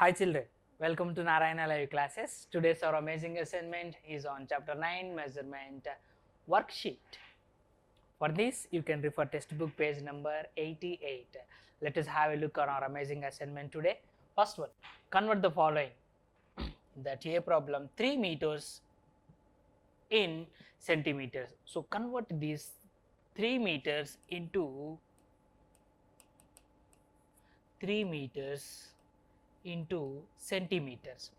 Hi children, welcome to Narayana Live classes. Today's our amazing assignment is on chapter 9 measurement worksheet. For this you can refer textbook page number 88. Let us have a look on our amazing assignment today. First one, convert the following. That a problem 3 meters in centimeters. So convert these 3 meters into 3 meters into centimeters.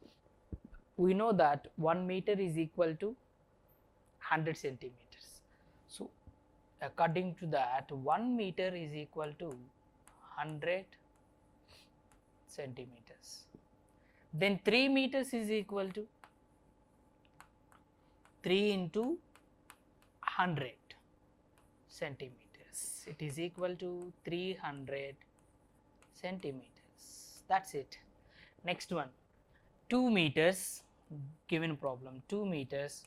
We know that 1 meter is equal to 100 centimeters. So according to that 1 meter is equal to 100 centimeters. Then 3 meters is equal to 3 into 100 centimeters. It is equal to 300 centimeters. That's it. Next one, 2 meters, given problem 2 meters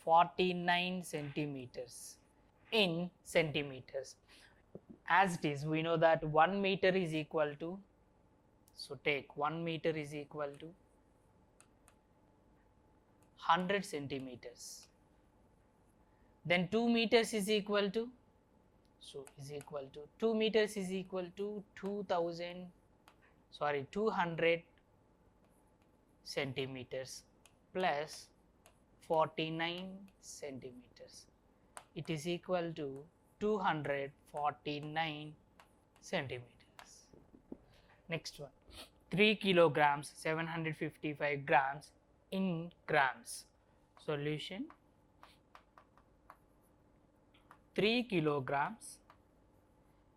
49 centimeters in centimeters. As it is, we know that 1 meter is equal to, so take 1 meter is equal to 100 centimeters. Then 2 meters is equal to, so is equal to 2 meters is equal to 200 centimeters plus 49 centimeters. It is equal to 249 centimeters. Next one, 3 kilograms 755 grams in grams. Solution, 3 kilograms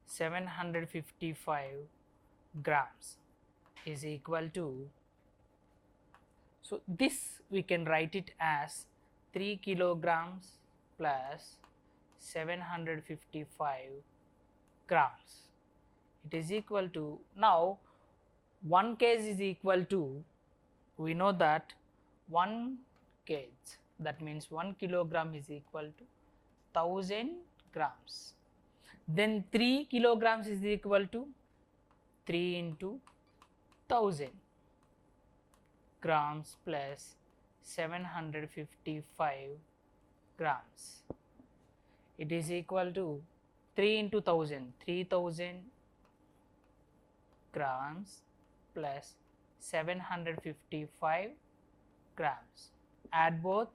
755 grams is equal to, so this we can write it as 3 kilograms plus 755 grams. It is equal to, now 1 kg is equal to, we know that 1 kg, that means 1 kilogram is equal to 1000 grams. Then 3 kilograms is equal to 3 into 1000 grams plus 755 grams. It is equal to 3 into 1000, 3000 grams plus 755 grams. Add both,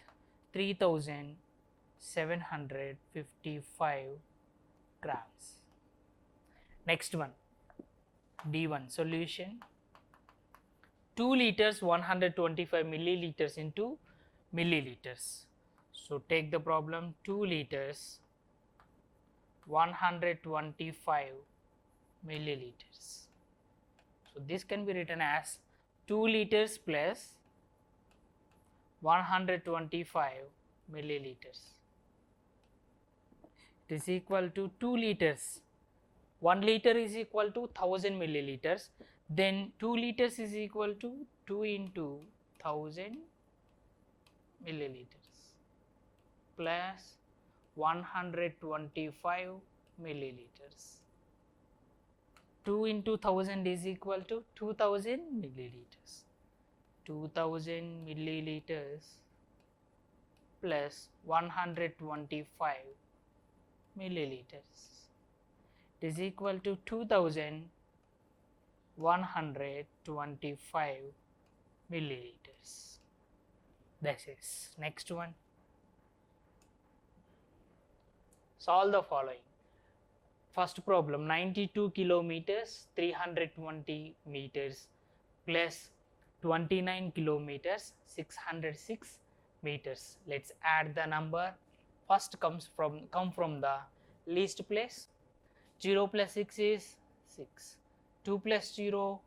3755 grams. Next one, D1 solution, 2 liters 125 milliliters into milliliters. So take the problem, 2 liters 125 milliliters. So this can be written as 2 liters plus 125 milliliters. It is equal to 2 liters. 1 liter is equal to 1000 milliliters. Then 2 liters is equal to 2 into 1000 milliliters plus 125 milliliters. 2 into 1000 is equal to 2000 milliliters. 2000 milliliters plus 125 milliliters. It is equal to 2125 milliliters. This is next one. Solve the following. First problem, 92 kilometers 320 meters plus 29 kilometers 606 meters. Let's add the number. First come from the least place. 0 plus 6 is 6, 2 plus 0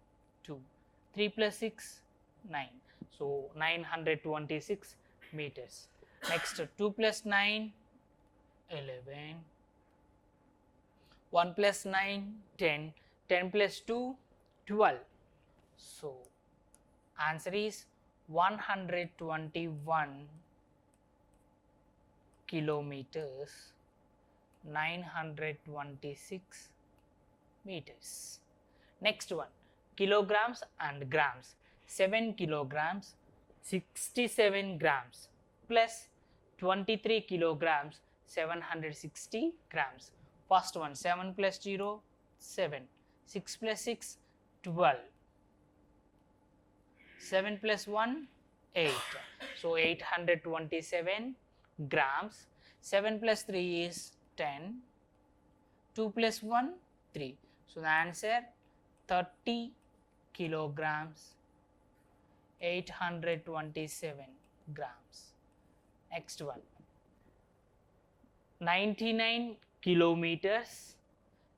2, 3 plus 6 9, so 926 meters. Next, 2 plus 9 11, 1 plus 9 10, 10 plus 2 12. So answer is 121 kilometers 926 meters. Next one, kilograms and grams. 7 kilograms 67 grams plus 23 kilograms 760 grams. First one, 7 plus 0 7, 6 plus 6 12, 7 plus 1 8. So 827 grams. 7 plus 3 is 10, 2 plus 1 3. So the answer 30 kilograms 827 grams. Next one, 99 kilometers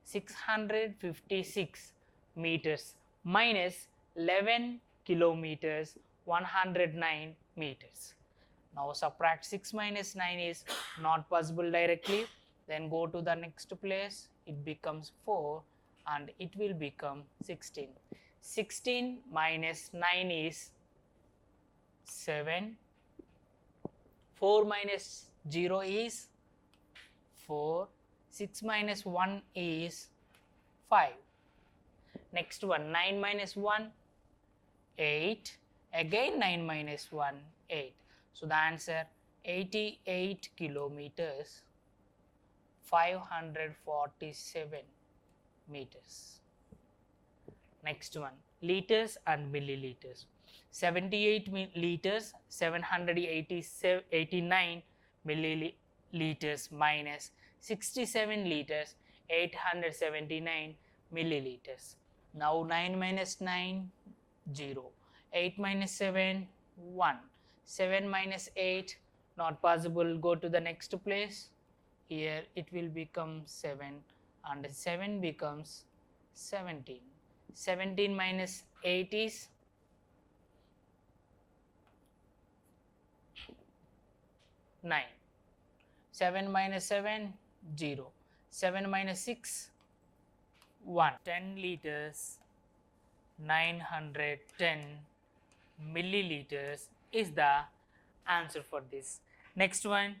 656 meters minus 11 kilometers 109 meters. Now subtract 6 minus 9 is not possible directly. Then go to the next place, it becomes 4 and it will become 16. 16 minus 9 is 7. 4 minus 0 is 4. 6 minus 1 is 5. Next one, 9 minus 1 8. Again 9 minus 1 8. So the answer 88 kilometers 547 meters. Next one, liters and milliliters. 78 liters 789 milliliters minus 67 liters 879 milliliters. Now 9 minus 9 0, 8 minus 7 1, 7 minus 8 not possible. Go to the next place. Here it will become 7 and 7 becomes 17. 17 minus 8 is 9. 7 minus 7 0. 7 minus 6 1. 10 liters 910 milliliters is the answer for this. Next one,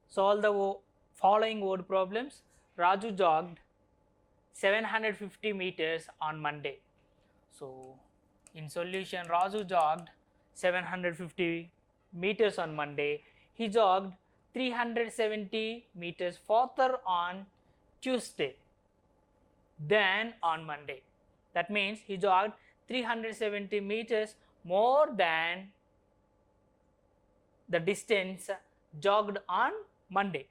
solve the following word problems. Raju jogged 750 meters on Monday. So in solution, Raju jogged 750 meters on Monday. He jogged 370 meters further on Tuesday than on Monday. That means he jogged 370 meters more than the distance jogged on Monday.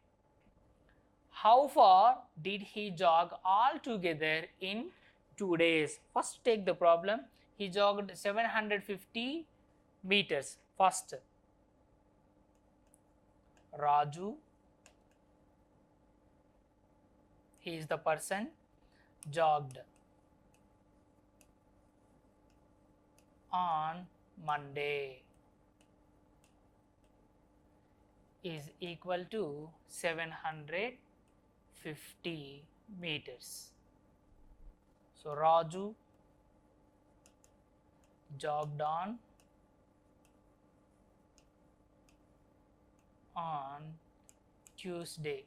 How far did he jog altogether in 2 days? First take the problem. He jogged 750 meters. First, Raju, he is the person, jogged on Monday is equal to 750 meters. So Raju jogged on Tuesday.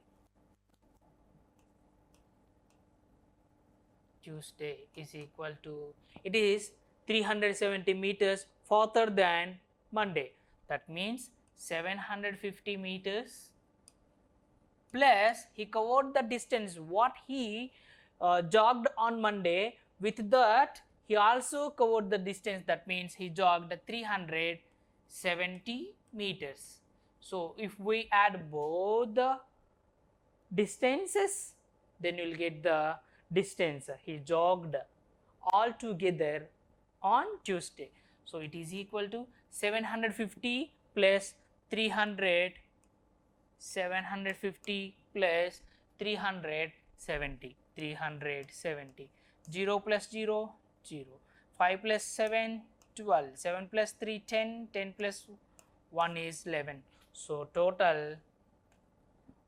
Tuesday is equal to, it is 370 meters further than Monday. That means 750 meters plus he covered the distance what he jogged on Monday. With that he also covered the distance. That means he jogged 370 meters. So if we add both the distances, then you will get the distance he jogged all together on Tuesday. So it is equal to 750 plus 300, 750 plus 370, 370, 0 plus 0, 0, 5 plus 7, 12, 7 plus 3, 10, 10 plus 1 is 11. So total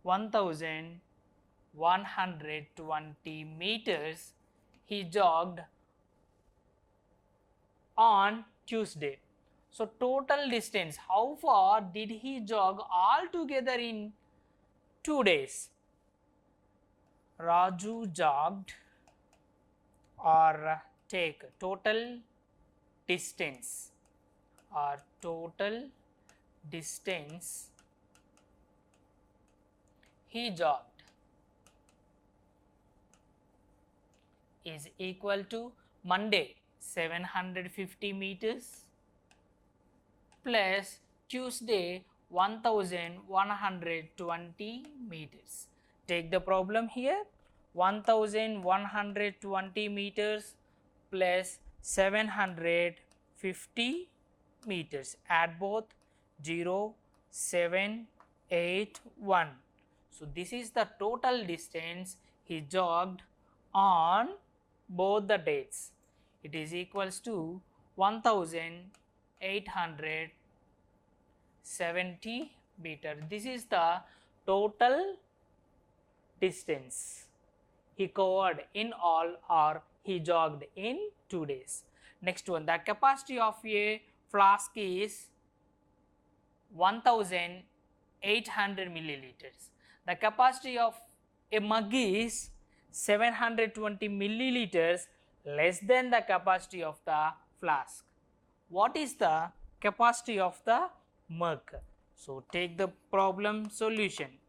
1120 meters he jogged on Tuesday. So total distance, how far did he jog all together in 2 days? Raju jogged, or take total distance or total distance he jogged is equal to Monday 750 meters plus Tuesday 1120 meters. Take the problem here, 1120 meters plus 750 meters, add both 0, 7, 8, 1. So this is the total distance he jogged on both the dates. It is equals to 1870 meter. This is the total distance he covered in all, or he jogged in 2 days. Next one, the capacity of a flask is 1800 milliliters. The capacity of a mug is 720 milliliters, less than the capacity of the flask. What is the capacity of the mug? So take the problem solution.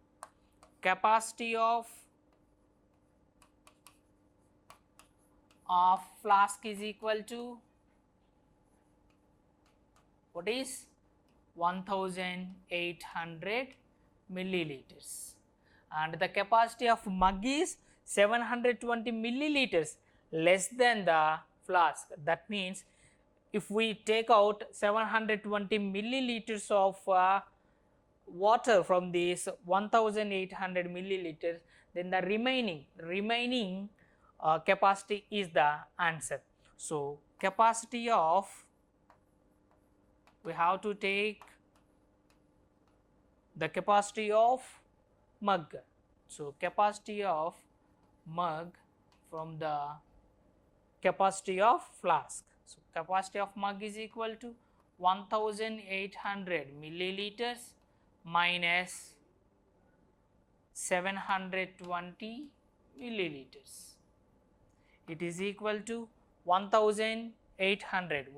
Capacity of flask is equal to, what is, 1800 milliliters, and the capacity of mug is 720 milliliters, less than the flask. That means if we take out 720 milliliters of water from this 1800 milliliters, then the remaining capacity is the answer. So capacity of, we have to take the capacity of mug. So capacity of mug from the capacity of flask. So capacity of mug is equal to 1800 milliliters minus 720 milliliters. It is equal to 1800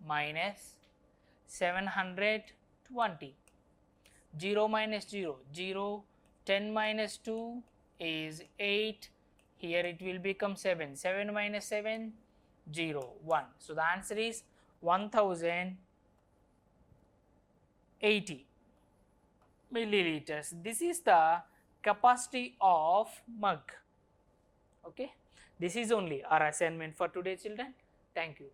minus 720. 0 minus 0, 0, 10 minus 2 is 8, here it will become 7, 7 minus 7, 0, 1. So the answer is 1080 milliliters. This is the capacity of mug. Okay, this is only our assignment for today, children. Thank you.